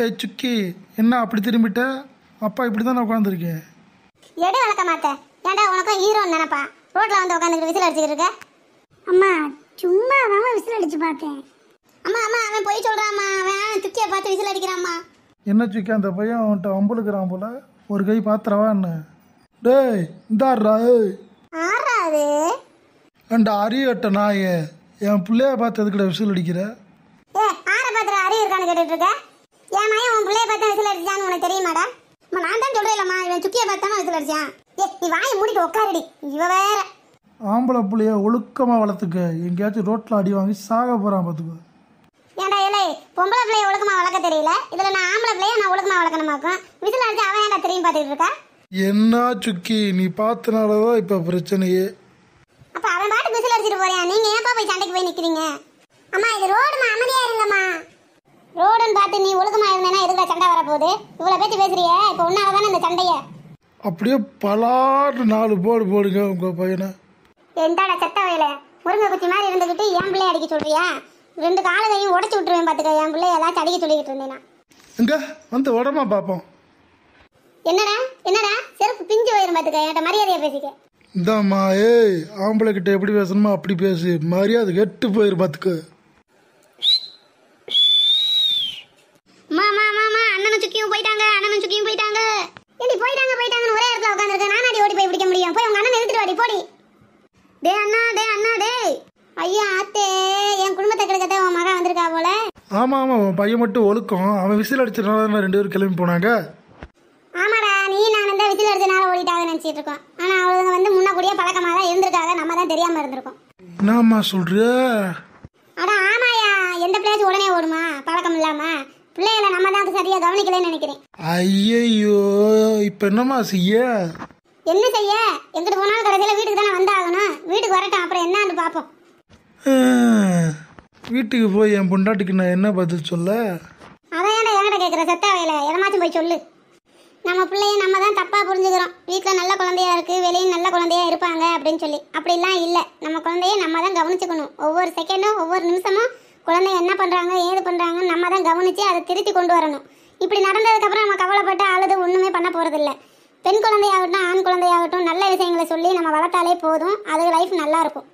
ஏய் சுக்கி, என்ன அப்படி திரும்பிட்ட? அப்பா இப்படி தானே உட்காந்துருக்கேன். எடு வளர்க்க மாட்டேன். ஏன்டா உனக்கும் ஹீரோன்னு நினைப்பா? ரோட்ல வந்து உட்காந்துக்கிட்டு விசில் அடிச்சுக்கிட்டு இருக்க. அம்மா சும்மா தான் விசில் அடிச்சு பார்த்தேன். அம்மா அம்மா அவன் போய் சொல்றாம்மா. அவன் துக்கியை பார்த்து விசில் அடிக்கிறாம்மா. என்ன சுக்கி, அந்த பையன் அவன்கிட்ட அம்புலுக்குறான் போல. ஒரு கை பாத்திரவா என்ன? டேய் இந்தாடுறா. ஆறாது ஏண்டா அரியட்ட நாயே, என் பிள்ளைய பார்த்து எதுக்குடா விசில் அடிக்கிற? ஏ ஆற பாத்திர அறிவு இருக்கான்னு கேட்டுட்டு இருக்க. என் மையன் உன் பிள்ளைய பார்த்தா விசில் அடிச்சான்னு உனக்கு தெரியுமாடா? நான் தான் சொல்றேன்லம்மா, இவன் சுக்கியை பார்த்தாம விசில் அடிச்சான். ஏ நீ வாயை மூடிட்டு உட்காருடி. இவ வேற ஆம்பளை பிள்ளைய ஒழுக்கமாக வளர்த்துக்க. எங்கேயாச்சும் ரோட்டில் அடி வாங்கி சாக போகிறான் பார்த்துக்கோ. ஏன்டா இலை பொம்பளை பிள்ளைய ஒழுக்கமா வளர்க்க தெரியல, இதுல நான் ஆம்பளை பிள்ளைய நான் ஒழுக்கமா வளர்க்கணுமாக்கும். விசில் அடிச்சு அவன் ஏன்டா திரும்பி பார்த்துக்கிட்டு இருக்கா? என்ன சுக்கி, நீ பார்த்தனாலதான் இப்போ பிரச்சனையே. அப்ப அவன் பாட்டு விசில் அடிச்சிட்டு போறியா? நீங்க ஏன்பா போய் சண்டைக்கு போய் நிக்கிறீங்க? அம்மா இது ரோடுமா, அமைதியா இருங்கம்மா. ரோடுன்னு பார்த்து நீ ஒழுக்கமா இருந்தேன்னா எதுக்குடா சண்டை வரப்போகுது? இவ்வளவு பேச்சு பேசுறிய, இப்ப உன்னாலதானே இந்த சண்டைய. அப்படியே பலாறு 4 போடு போடுங்க உங்க பையனை. எந்தாடா செத்த வயல முருங்கை குச்சி மாதிரி இருந்துகிட்டு என் பிள்ளைய அடிக்க சொல்றியா? 2 காலையும் உடச்சு விட்டுருவேன் பாத்துக்க. என் பிள்ளைய ஏதாச்சும் அடிக்க சொல்லிக்கிட்டு இருந்தேனா? எங்க வந்து உடம்பா பார்ப்போம். என்னடா என்னடா செருப்பு பிஞ்சு வயிறு பாத்துக்க. என்கிட்ட மரியாதையா பேசிக்க. இந்தாம்மா, ஏய் ஆம்பளை கிட்ட எப்படி பேசணுமோ அப்படி பேசு. மரியாதை கெட்டு போயிரு பார்த்துக்க. அண்ணனும் சுக்கியும் போயிட்டாங்க. அண்ணனும் சுக்கியும் போயிட்டாங்க. ஏடி போயிட்டாங்கன்னு ஒரே இடத்துல உட்காந்துருக்க. நானாடி ஓடி போய் பிடிக்க முடியும்? போய் உங்க அண்ணன் எடுத்துட்டு வாடி போடி. டே அண்ணா டே. ஐயா ஆத்தே, என் குடும்பத்தை கெடுக்கத்தே உன் மகன் வந்திருக்கா போல. ஆமா உன் பையன் மட்டும் ஒழுக்கம். அவன் விசில் அடிச்சதுனால 2 பேரும் கிளம்பி போனாங்க. ஆமாடா, நீ நான் இந்த விசில் அடிச்சனால ஓடிட்டாங்க நினைச்சிட்டு இருக்கோம். ஆனா அவங்க வந்து முன்ன கூடிய பழக்கமா தான் இருந்திருக்காங்க. நம்ம தான் தெரியாம இருந்திருக்கோம். என்னம்மா சொல்ற? அட ஆமாயா, எந்த பிள்ளையாச்சும் உடனே ஓடுமா பழக்கம் இல்லாம? பிள்ளைகளை நம்ம தான் சரியா கவனிக்கலன்னு நினைக்கிறேன். ஐயோ, இப்ப என்னம்மா செய்ய? என்ன செய்ய? எங்கிட்டு போனாலும் கடைசியில வீட்டுக்கு தானே வந்தாகணும். வீட்டுக்கு வரட்டும், அப்புறம் என்னன்னு பாப்போம். வீட்டுக்கு போய் என் பொண்டாட்டிக்கு நான் என்ன பதில் சொல்ல? அதான் ஏன்டா என்கிட்ட கேட்குற செத்த வயல? எதமாச்சும் போய் சொல்லு. நம்ம பிள்ளைய நம்ம தான் தப்பா புரிஞ்சுக்கிறோம். வீட்டில் நல்ல குழந்தையா இருக்கு, வெளியும் நல்ல குழந்தையா இருப்பாங்க அப்படின்னு சொல்லி. அப்படிலாம் இல்லை. நம்ம குழந்தைய நம்ம தான் கவனிச்சுக்கணும். ஒவ்வொரு செகண்டும் ஒவ்வொரு நிமிஷமும் குழந்தை என்ன பண்றாங்க ஏது பண்றாங்கன்னு நம்ம தான் கவனிச்சு அதை திருத்தி கொண்டு வரணும். இப்படி நடந்ததுக்கப்புறம் நம்ம கவலைப்பட்டு அழுது ஒண்ணுமே பண்ண போறதில்லை. பெண் குழந்தையாகட்டும் ஆண் குழந்தையாகட்டும் நல்ல விஷயங்களை சொல்லி நம்ம வளர்த்தாலே போதும். அது லைஃப் நல்லா இருக்கும்.